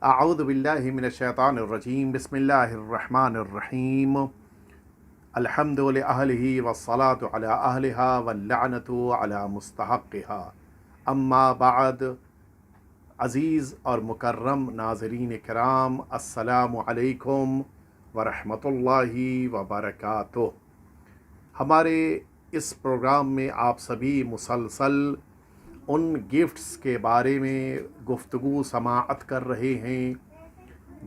अऊज़ु बिल्लाहि मिनश्शैतानिर्रजीम बिस्मिल्लाहिर्रहमानिर्रहीम अल्हम्दु लिअहलिही वस्सलातु अला अहलिहा वल्लअनतु अला मुस्तहक़्क़िहा अम्मा बाद। अज़ीज़ और मुकर्रम नाज़रीन किराम, अस्सलामु अलैकुम वरहमतुल्लाहि वबरकातुह। हमारे इस प्रोग्राम में आप सभी मुसलसल उन गिफ्ट्स के बारे में गुफ्तगू समाअत कर रहे हैं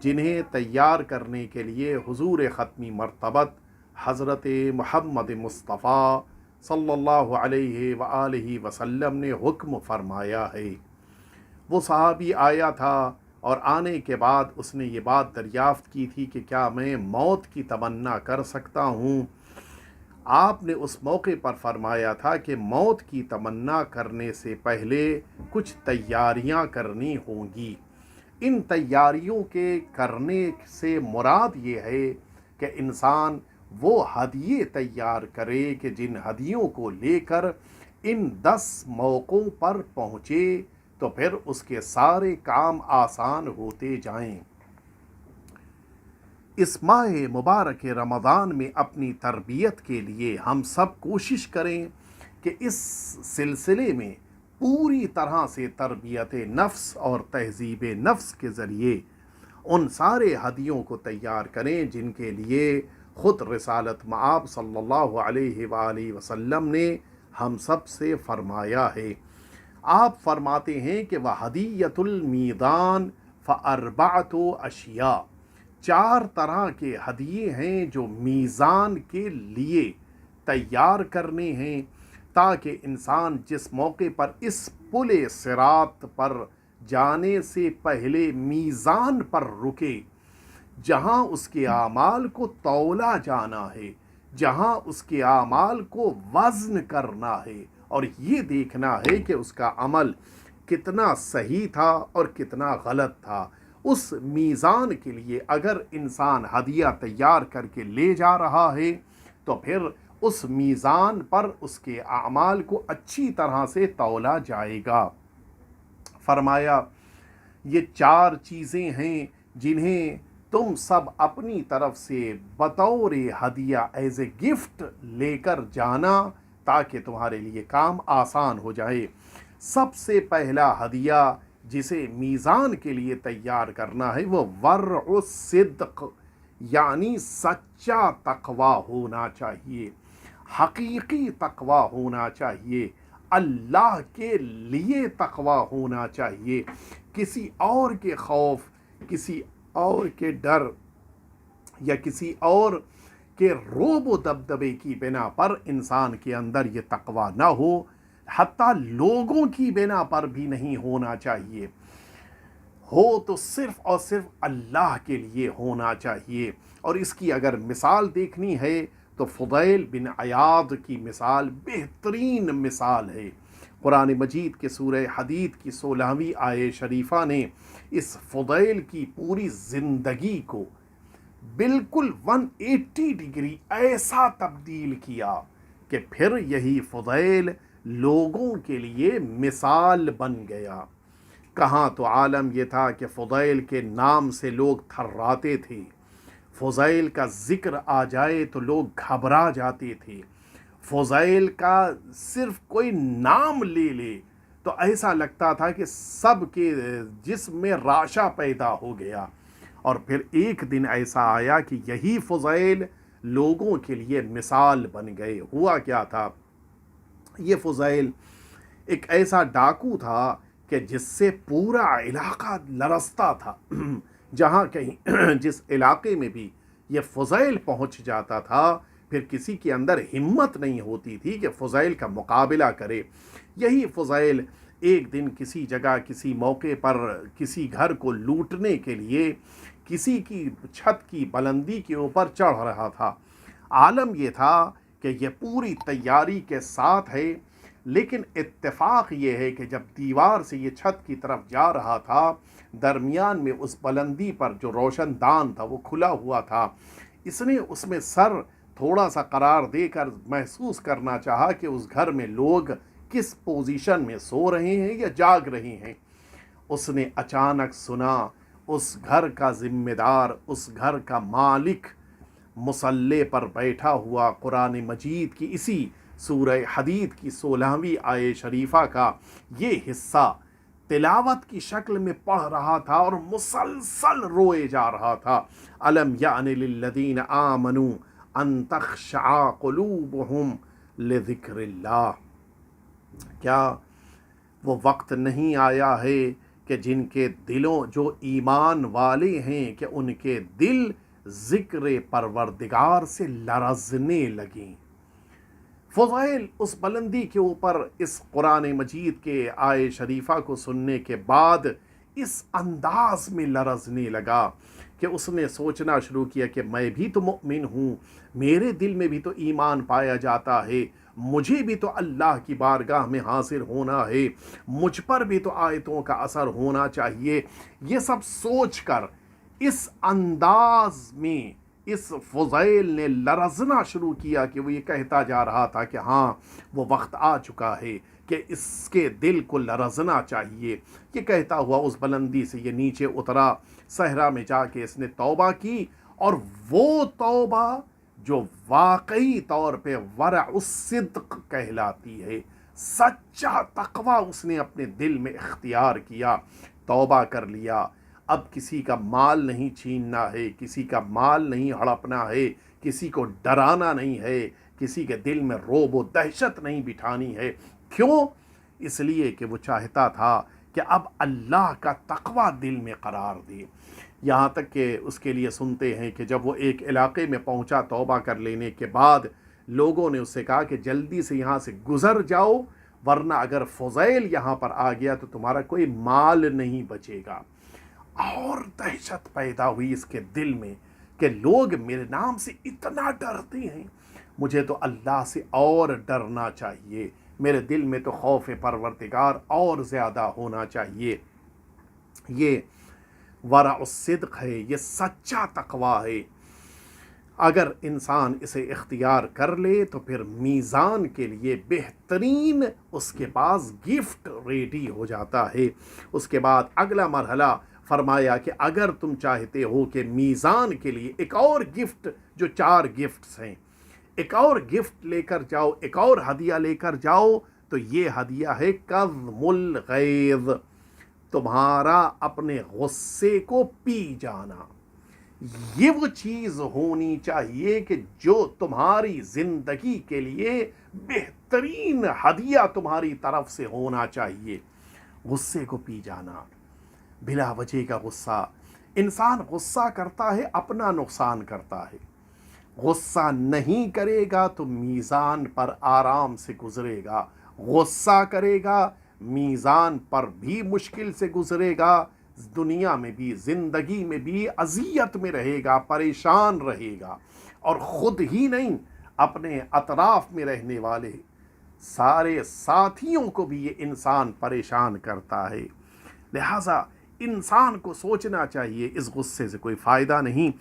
जिन्हें तैयार करने के लिए हुज़ूर ख़त्मी मर्तबत हज़रत मुहम्मद मुस्तफ़ा सल्लल्लाहु अलैहि व आलिहि वसल्लम ने हुक्म फरमाया है। वो सहाबी आया था और आने के बाद उसने ये बात दरियाफ़्त की थी कि क्या मैं मौत की तमन्ना कर सकता हूँ। आपने उस मौके पर फरमाया था कि मौत की तमन्ना करने से पहले कुछ तैयारियां करनी होंगी। इन तैयारियों के करने से मुराद ये है कि इंसान वो हदिये तैयार करे कि जिन हदियों को लेकर इन 10 मौक़ों पर पहुँचे तो फिर उसके सारे काम आसान होते जाएं। इस माह मुबारक रमज़ान में अपनी तरबियत के लिए हम सब कोशिश करें कि इस सिलसिले में पूरी तरह से तरबियत नफ्स और तहज़ीब नफ्स के ज़रिए उन सारे हदियों को तैयार करें जिनके लिए ख़ुद रिसालत मआब सल्लल्लाहु अलैहि वालैहि वसल्लम ने हम सब से फरमाया है। आप फरमाते हैं कि वह हदियतुल मीज़ान फ़अरबअतु अशिया, 4 तरह के हदिये हैं जो मीज़ान के लिए तैयार करने हैं ताकि इंसान जिस मौके पर इस पुले सिरात पर जाने से पहले मीज़ान पर रुके, जहाँ उसके आमाल को तौला जाना है, जहाँ उसके आमाल को वज़न करना है और ये देखना है कि उसका अमल कितना सही था और कितना गलत था। उस मीज़ान के लिए अगर इंसान हदिया तैयार करके ले जा रहा है तो फिर उस मीज़ान पर उसके आमाल को अच्छी तरह से तौला जाएगा। फरमाया ये 4 चीज़ें हैं जिन्हें तुम सब अपनी तरफ से बतौर हदिया एज ए गिफ्ट लेकर जाना ताकि तुम्हारे लिए काम आसान हो जाए। सबसे पहला हदिया जिसे मीज़ान के लिए तैयार करना है वो वर्उस सिद्क़ यानी सच्चा तक़वा होना चाहिए, हकीकी तक़वा होना चाहिए, अल्लाह के लिए तक़वा होना चाहिए। किसी और के खौफ, किसी और के डर या किसी और के रोब व दबदबे की बिना पर इंसान के अंदर ये तक़वा ना हो, हत्ता लोगों की बिना पर भी नहीं होना चाहिए। हो तो सिर्फ़ और सिर्फ अल्लाह के लिए होना चाहिए। और इसकी अगर मिसाल देखनी है तो फ़ुदैल बिन अयाद की मिसाल बेहतरीन मिसाल है। कुरान मजीद के सूरह हदीद की 16वीं आयत शरीफा ने इस फ़ुदैल की पूरी ज़िंदगी को बिल्कुल 180 डिग्री ऐसा तब्दील किया कि फिर यही फ़ुदैल लोगों के लिए मिसाल बन गया। कहाँ तो आलम ये था कि फ़ुदैल के नाम से लोग थर्राते थे, फ़ुदैल का ज़िक्र आ जाए तो लोग घबरा जाते थे, फ़ुदैल का सिर्फ कोई नाम ले ले तो ऐसा लगता था कि सब के जिस्म में राशा पैदा हो गया। और फिर एक दिन ऐसा आया कि यही फ़ुदैल लोगों के लिए मिसाल बन गए। हुआ क्या था, ये फ़ुदैल एक ऐसा डाकू था कि जिससे पूरा इलाका लरसता था। जहाँ कहीं जिस इलाके में भी ये फ़ुदैल पहुँच जाता था फिर किसी के अंदर हिम्मत नहीं होती थी कि फ़ुदैल का मुकाबला करे। यही फ़ुदैल एक दिन किसी जगह किसी मौके पर किसी घर को लूटने के लिए किसी की छत की बुलंदी के ऊपर चढ़ रहा था। आलम ये था कि ये पूरी तैयारी के साथ है, लेकिन इत्तेफाक ये है कि जब दीवार से ये छत की तरफ जा रहा था, दरमियान में उस बुलंदी पर जो रोशनदान था वो खुला हुआ था। इसने उसमें सर थोड़ा सा करार देकर महसूस करना चाहा कि उस घर में लोग किस पोजीशन में सो रहे हैं या जाग रहे हैं। उसने अचानक सुना उस घर का ज़िम्मेदार, उस घर का मालिक मुसल्ले पर बैठा हुआ कुरान मजीद की इसी सूरह हदीद की 16वीं आय शरीफा का ये हिस्सा तिलावत की शक्ल में पढ़ रहा था और मुसलसल रोए जा रहा था। अलम यानि लिल्लज़ीन आमनू अन तख़शअ क़ुलूबुहुम लिज़िक्रिल्लाह, क्या वो वक्त नहीं आया है कि जिनके दिलों, जो ईमान वाले हैं, कि उनके दिल ज़िक्र परवरदिगार से लरज़ने लगें। फ़ुज़ैल उस बुलंदी के ऊपर इस कुरान मजीद के आय शरीफा को सुनने के बाद इस अंदाज में लरज़ने लगा कि उसने सोचना शुरू किया कि मैं भी तो मुमिन हूँ, मेरे दिल में भी तो ईमान पाया जाता है, मुझे भी तो अल्लाह की बारगाह में हाजिर होना है, मुझ पर भी तो आयतों का असर होना चाहिए। ये सब सोच कर इस अंदाज में इस फ़ुज़ैल ने लरज़ना शुरू किया कि वो ये कहता जा रहा था कि हाँ, वो वक्त आ चुका है कि इसके दिल को लरज़ना चाहिए। ये कहता हुआ उस बुलंदी से ये नीचे उतरा, सहरा में जाके इसने तौबा की, और वो तौबा जो वाकई तौर पे वरउस सिद्क़ कहलाती है, सच्चा तक़वा उसने अपने दिल में इख्तियार किया, तौबा कर लिया। अब किसी का माल नहीं छीनना है, किसी का माल नहीं हड़पना है, किसी को डराना नहीं है, किसी के दिल में रोब व दहशत नहीं बिठानी है। क्यों? इसलिए कि वो चाहता था कि अब अल्लाह का तक़वा दिल में करार दे। यहाँ तक कि उसके लिए सुनते हैं कि जब वो एक इलाके में पहुँचा तौबा कर लेने के बाद, लोगों ने उससे कहा कि जल्दी से यहाँ से गुज़र जाओ, वरना अगर फ़ुज़ैल यहाँ पर आ गया तो तुम्हारा कोई माल नहीं बचेगा। और दहशत पैदा हुई इसके दिल में कि लोग मेरे नाम से इतना डरते हैं, मुझे तो अल्लाह से और डरना चाहिए, मेरे दिल में तो खौफ परवरदिगार और ज़्यादा होना चाहिए। ये वरउस सिद्क़ है, ये सच्चा तक़वा है। अगर इंसान इसे इख्तियार कर ले तो फिर मीज़ान के लिए बेहतरीन उसके पास गिफ्ट रेडी हो जाता है। उसके बाद अगला मरहला फरमाया कि अगर तुम चाहते हो कि मीज़ान के लिए एक और गिफ्ट, जो 4 गिफ्ट्स हैं, एक और गिफ्ट लेकर जाओ, एक और हदिया लेकर जाओ, तो ये हदिया है कज़्मुल गैज़, तुम्हारा अपने गुस्से को पी जाना। ये वो चीज़ होनी चाहिए कि जो तुम्हारी ज़िंदगी के लिए बेहतरीन हदिया तुम्हारी तरफ से होना चाहिए, गुस्से को पी जाना, बिला वजह का गुस्सा। इंसान गुस्सा करता है, अपना नुकसान करता है। गुस्सा नहीं करेगा तो मीज़ान पर आराम से गुज़रेगा, गुस्सा करेगा मीज़ान पर भी मुश्किल से गुज़रेगा, दुनिया में भी, ज़िंदगी में भी अज़ियत में रहेगा, परेशान रहेगा, और ख़ुद ही नहीं, अपने अतराफ़ में रहने वाले सारे साथियों को भी ये इंसान परेशान करता है। लिहाजा इंसान को सोचना चाहिए, इस गुस्से से कोई फ़ायदा नहीं।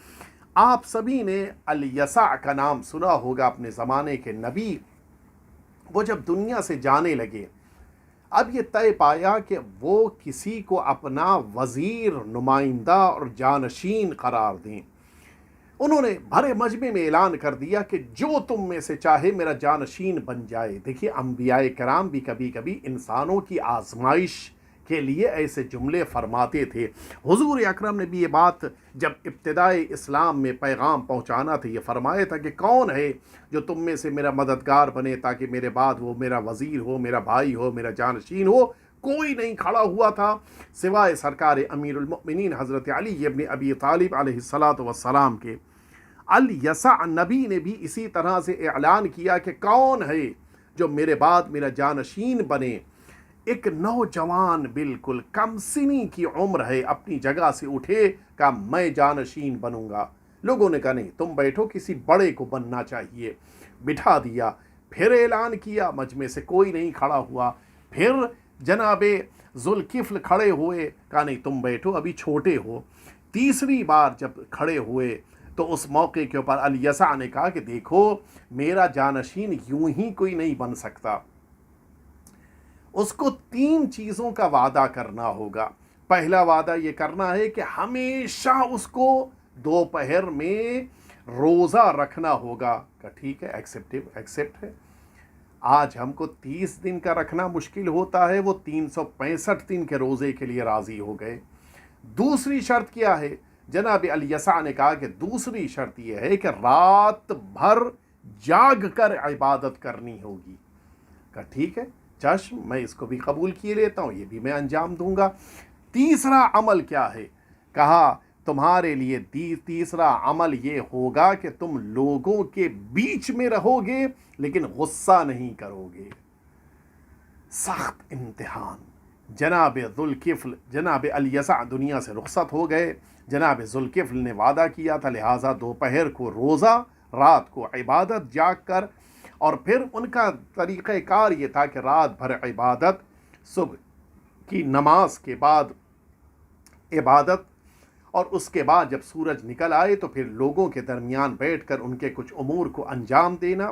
आप सभी ने अल-यसा का नाम सुना होगा, अपने ज़माने के नबी। वो जब दुनिया से जाने लगे, अब ये तय पाया कि वो किसी को अपना वज़ीर, नुमाइंदा और जानशीन करार दें। उन्होंने भरे मजमे में ऐलान कर दिया कि जो तुम में से चाहे मेरा जानशीन बन जाए। देखिए, अंबियाए कराम भी कभी कभी इंसानों की आजमाइश के लिए ऐसे जुमले फरमाते थे। हुजूर अकरम ने भी ये बात जब इब्तिदाए इस्लाम में पैगाम पहुंचाना था, ये फरमाया था कि कौन है जो तुम में से मेरा मददगार बने ताकि मेरे बाद वो मेरा वज़ीर हो, मेरा भाई हो, मेरा जानशीन हो। कोई नहीं खड़ा हुआ था सिवाय सरकार अमीरुल मोमिनीन हज़रत अली इब्न अबी तालिब अलैहिस्सलातु वस्सलाम के। अल-यसा नबी ने भी इसी तरह से ऐलान किया कि कौन है जो मेरे बाद मेरा जानशीन बने। एक नौजवान बिल्कुल कमसिनी की उम्र है, अपनी जगह से उठे, कहा मैं जानशीन बनूंगा। लोगों ने कहा नहीं, तुम बैठो, किसी बड़े को बनना चाहिए। बिठा दिया। फिर ऐलान किया, मजमे से कोई नहीं खड़ा हुआ। फिर जनाबे जुल्किफ्ल खड़े हुए, कहा नहीं तुम बैठो, अभी छोटे हो। तीसरी बार जब खड़े हुए तो उस मौके के ऊपर अल-यसा ने कहा कि देखो, मेरा जानशीन यूं ही कोई नहीं बन सकता, उसको 3 चीज़ों का वादा करना होगा। پہلا وعدہ یہ کرنا ہے کہ ہمیشہ اس کو دوپہر میں روزہ رکھنا ہوگا. کہ ٹھیک ہے، ایکسیپٹ ہے. آج ہم کو 30 دن کا رکھنا مشکل ہوتا ہے، وہ 365 دن کے روزے کے لیے راضی ہو گئے. دوسری شرط کیا ہے؟ جناب الیسع نے کہا کہ دوسری شرط یہ ہے کہ رات بھر جاگ کر عبادت کرنی ہوگی. کہا ٹھیک ہے، چشم، میں اس کو بھی قبول کیے لیتا ہوں، یہ بھی میں انجام دوں گا. تیسرا عمل کیا ہے؟ کہا تمہارے لیے تیسرا عمل یہ ہوگا کہ تم لوگوں کے بیچ میں رہو گے لیکن غصہ نہیں کرو گے. سخت امتحان. جناب ذوالکفل، جناب الیسع دنیا سے رخصت ہو گئے. جناب ذوالکفل نے وعدہ کیا تھا، لہٰذا دوپہر کو روزہ، رات کو عبادت جاگ کر. اور پھر ان کا طریقہ کار یہ تھا کہ رات بھر عبادت، صبح کی نماز کے بعد عبادت، اور اس کے بعد جب سورج نکل آئے تو پھر لوگوں کے درمیان بیٹھ کر ان کے کچھ امور کو انجام دینا.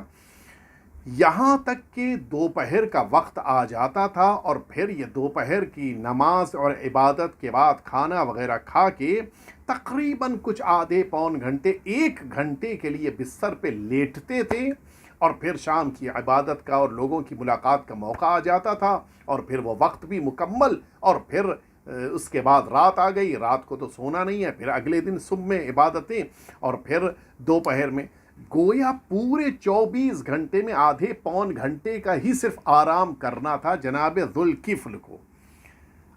یہاں تک کہ دوپہر کا وقت آ جاتا تھا اور پھر یہ دوپہر کی نماز اور عبادت کے بعد کھانا وغیرہ کھا کے تقریباً کچھ آدھے پون گھنٹے، 1 گھنٹے کے لیے بستر پہ لیٹتے تھے. اور پھر شام کی عبادت کا اور لوگوں کی ملاقات کا موقع آ جاتا تھا اور پھر وہ وقت بھی مکمل. اور پھر اس کے بعد رات آ گئی. رات کو تو سونا نہیں ہے، پھر اگلے دن صبح میں عبادتیں اور پھر دوپہر میں. گویا پورے 24 گھنٹے میں آدھے پون گھنٹے کا ہی صرف آرام کرنا تھا جناب ذوالکفل کو.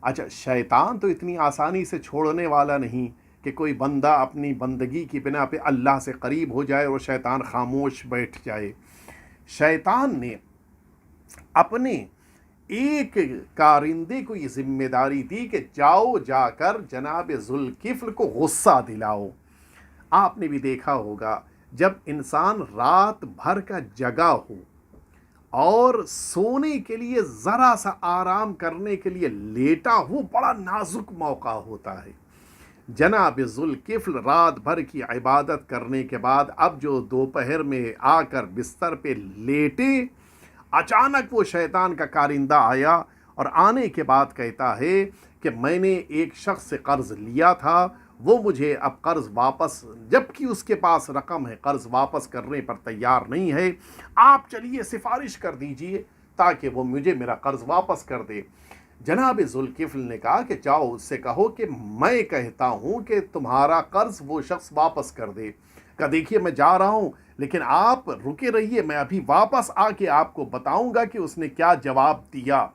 اچھا، شیطان تو اتنی آسانی سے چھوڑنے والا نہیں کہ کوئی بندہ اپنی بندگی کی بنا پہ اللہ سے قریب ہو جائے اور شیطان خاموش بیٹھ جائے. شیطان نے اپنے ایک کارندے کو یہ ذمہ داری دی کہ جا کر جناب ذوالکفل کو غصہ دلاؤ. آپ نے بھی دیکھا ہوگا جب انسان رات بھر کا جگا ہو اور سونے کے لیے ذرا سا آرام کرنے کے لیے لیٹا ہو، بڑا نازک موقع ہوتا ہے. جناب ذوالکفل رات بھر کی عبادت کرنے کے بعد اب جو دوپہر میں آ کر بستر پہ لیٹے، اچانک وہ شیطان کا کارندہ آیا اور آنے کے بعد کہتا ہے کہ میں نے ایک شخص سے قرض لیا تھا، وہ مجھے اب قرض واپس، جبکہ اس کے پاس رقم ہے، قرض واپس کرنے پر تیار نہیں ہے. آپ چلیے سفارش کر دیجئے تاکہ وہ مجھے میرا قرض واپس کر دے. جناب ذوالکفل نے کہا کہ جاؤ اس سے کہو کہ میں کہتا ہوں کہ تمہارا قرض وہ شخص واپس کر دے. کہ دیکھیے میں جا رہا ہوں لیکن آپ رکے رہیے، میں ابھی واپس آ کے آپ کو بتاؤں گا کہ اس نے کیا جواب دیا.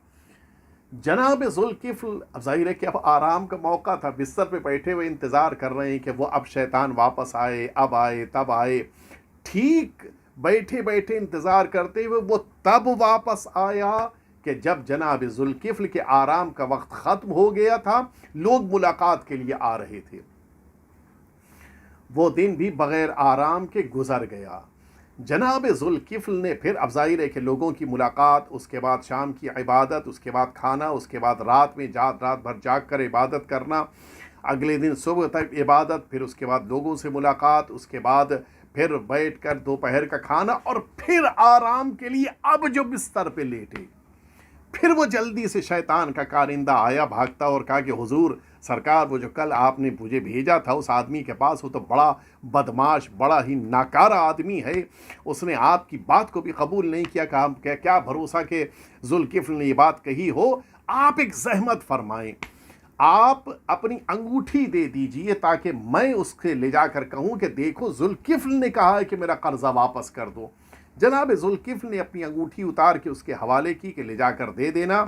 جناب ذوالکفل، اب ظاہر ہے کہ اب آرام کا موقع تھا، بستر پہ بیٹھے ہوئے انتظار کر رہے ہیں کہ وہ اب شیطان واپس آئے، اب آئے تب آئے. ٹھیک بیٹھے بیٹھے انتظار کرتے ہوئے وہ تب واپس آیا کہ جب جناب ذوالکفل کے آرام کا وقت ختم ہو گیا تھا، لوگ ملاقات کے لیے آ رہے تھے. وہ دن بھی بغیر آرام کے گزر گیا. جناب ذوالکفل نے پھر اب ظاہر ہے کہ لوگوں کی ملاقات، اس کے بعد شام کی عبادت، اس کے بعد کھانا، اس کے بعد رات میں رات بھر جاگ کر عبادت کرنا، اگلے دن صبح تک عبادت، پھر اس کے بعد لوگوں سے ملاقات، اس کے بعد پھر بیٹھ کر دوپہر کا کھانا اور پھر آرام کے لیے اب جو بستر پہ لیٹے. پھر وہ جلدی سے شیطان کا کارندہ آیا بھاگتا اور کہا کہ حضور سرکار، وہ جو کل آپ نے مجھے بھیجا تھا اس آدمی کے پاس، وہ تو بڑا بدماش، بڑا ہی ناکارہ آدمی ہے، اس نے آپ کی بات کو بھی قبول نہیں کیا. کہ کیا بھروسہ کہ ذوالکفل نے یہ بات کہی ہو. آپ ایک زحمت فرمائیں، آپ اپنی انگوٹھی دے دیجئے تاکہ میں اس سے لے جا کر کہوں کہ دیکھو ذوالکفل نے کہا ہے کہ میرا قرضہ واپس کر دو. جناب ذوالکفل نے اپنی انگوٹھی اتار کے اس کے حوالے کی کہ لے جا کر دے دینا.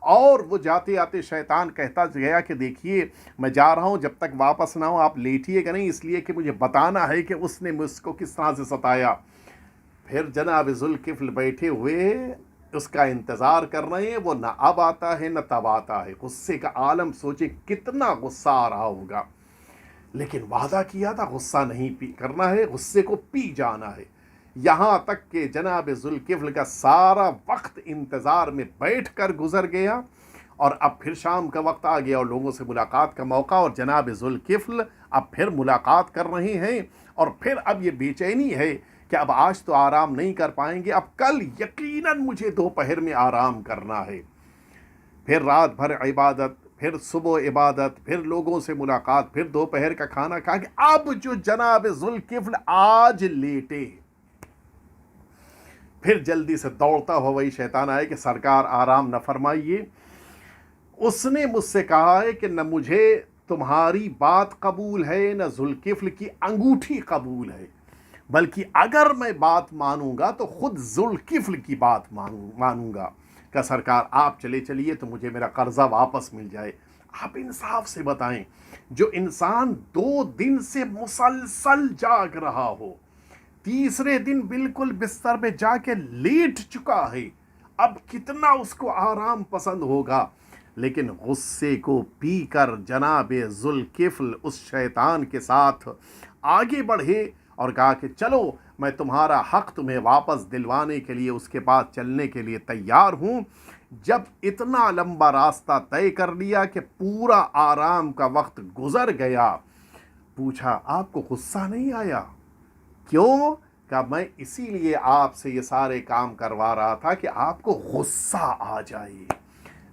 اور وہ جاتے آتے شیطان کہتا گیا کہ دیکھیے میں جا رہا ہوں، جب تک واپس نہ ہو آپ لیٹیے گا نہیں، اس لیے کہ مجھے بتانا ہے کہ اس نے مجھ کو کس طرح سے ستایا. پھر جناب ذوالکفل بیٹھے ہوئے اس کا انتظار کر رہے ہیں، وہ نہ اب آتا ہے نہ تب آتا ہے. غصے کا عالم، سوچے کتنا غصہ آ رہا ہوگا. لیکن وعدہ کیا تھا غصہ نہیں کرنا ہے، غصے کو پی جانا ہے. یہاں تک کہ جناب ذوالکفل کا سارا وقت انتظار میں بیٹھ کر گزر گیا اور اب پھر شام کا وقت آ گیا اور لوگوں سے ملاقات کا موقع، اور جناب ذوالکفل اب پھر ملاقات کر رہے ہیں. اور پھر اب یہ بے چینی ہے کہ اب آج تو آرام نہیں کر پائیں گے، اب کل یقیناً مجھے دوپہر میں آرام کرنا ہے. پھر رات بھر عبادت، پھر صبح عبادت، پھر لوگوں سے ملاقات، پھر دوپہر کا کھانا کھا کے اب جو جناب ذوالکفل آج لیٹے، پھر جلدی سے دوڑتا ہوا وہی شیطان آئے کہ سرکار آرام نہ فرمائیے. اس نے مجھ سے کہا ہے کہ نہ مجھے تمہاری بات قبول ہے نہ ذوالکفل کی انگوٹھی قبول ہے، بلکہ اگر میں بات مانوں گا تو خود ذوالکفل کی بات مانوں گا کہ سرکار آپ چلے چلیے تو مجھے میرا قرضہ واپس مل جائے. آپ انصاف سے بتائیں، جو انسان 2 دن سے مسلسل جاگ رہا ہو، تیسرے دن بالکل بستر میں جا کے لیٹ چکا ہے، اب کتنا اس کو آرام پسند ہوگا. لیکن غصے کو پی کر جناب ذوالکفل اس شیطان کے ساتھ آگے بڑھے اور کہا کہ چلو میں تمہارا حق تمہیں واپس دلوانے کے لیے اس کے بعد چلنے کے لیے تیار ہوں. جب اتنا لمبا راستہ طے کر لیا کہ پورا آرام کا وقت گزر گیا، پوچھا آپ کو غصہ نہیں آیا؟ کیوں؟ کہ میں اسی لیے آپ سے یہ سارے کام کروا رہا تھا کہ آپ کو غصہ آ جائے.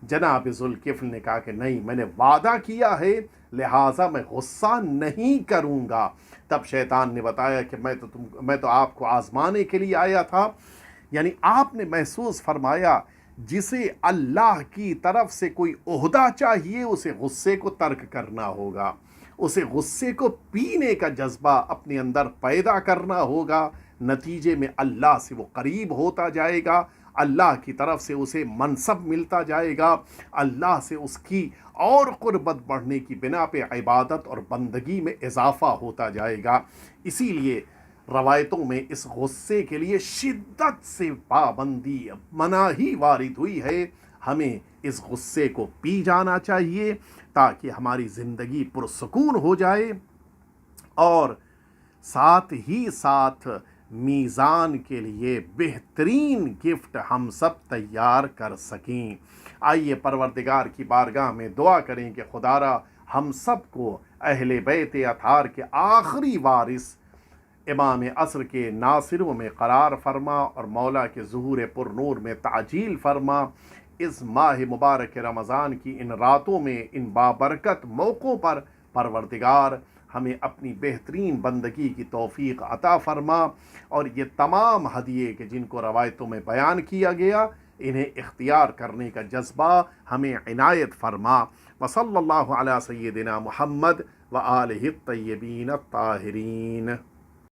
جناب ذوالکفل نے کہا کہ نہیں، میں نے وعدہ کیا ہے لہٰذا میں غصہ نہیں کروں گا. تب شیطان نے بتایا کہ میں تو آپ کو آزمانے کے لیے آیا تھا. یعنی آپ نے محسوس فرمایا جسے اللہ کی طرف سے کوئی عہدہ چاہیے اسے غصے کو ترک کرنا ہوگا، اسے غصے کو پینے کا جذبہ اپنے اندر پیدا کرنا ہوگا. نتیجے میں اللہ سے وہ قریب ہوتا جائے گا، اللہ کی طرف سے اسے منصب ملتا جائے گا، اللہ سے اس کی اور قربت بڑھنے کی بنا پہ عبادت اور بندگی میں اضافہ ہوتا جائے گا. اسی لیے روایتوں میں اس غصے کے لیے شدت سے پابندی مناہی وارد ہوئی ہے. ہمیں اس غصے کو پی جانا چاہیے تاکہ ہماری زندگی پرسکون ہو جائے اور ساتھ ہی ساتھ میزان کے لیے بہترین گفٹ ہم سب تیار کر سکیں. آئیے پروردگار کی بارگاہ میں دعا کریں کہ خدارا ہم سب کو اہل بیت اطہار کے آخری وارث امام عصر کے ناصروں میں قرار فرما اور مولا کے ظہور پر نور میں تعجیل فرما. اس ماہ مبارک رمضان کی ان راتوں میں، ان بابرکت موقعوں پر پروردگار ہمیں اپنی بہترین بندگی کی توفیق عطا فرما اور یہ تمام ہدیے کہ جن کو روایتوں میں بیان کیا گیا انہیں اختیار کرنے کا جذبہ ہمیں عنایت فرما. وصلی اللہ علی سیدنا محمد وآلہ الطیبین الطاہرین.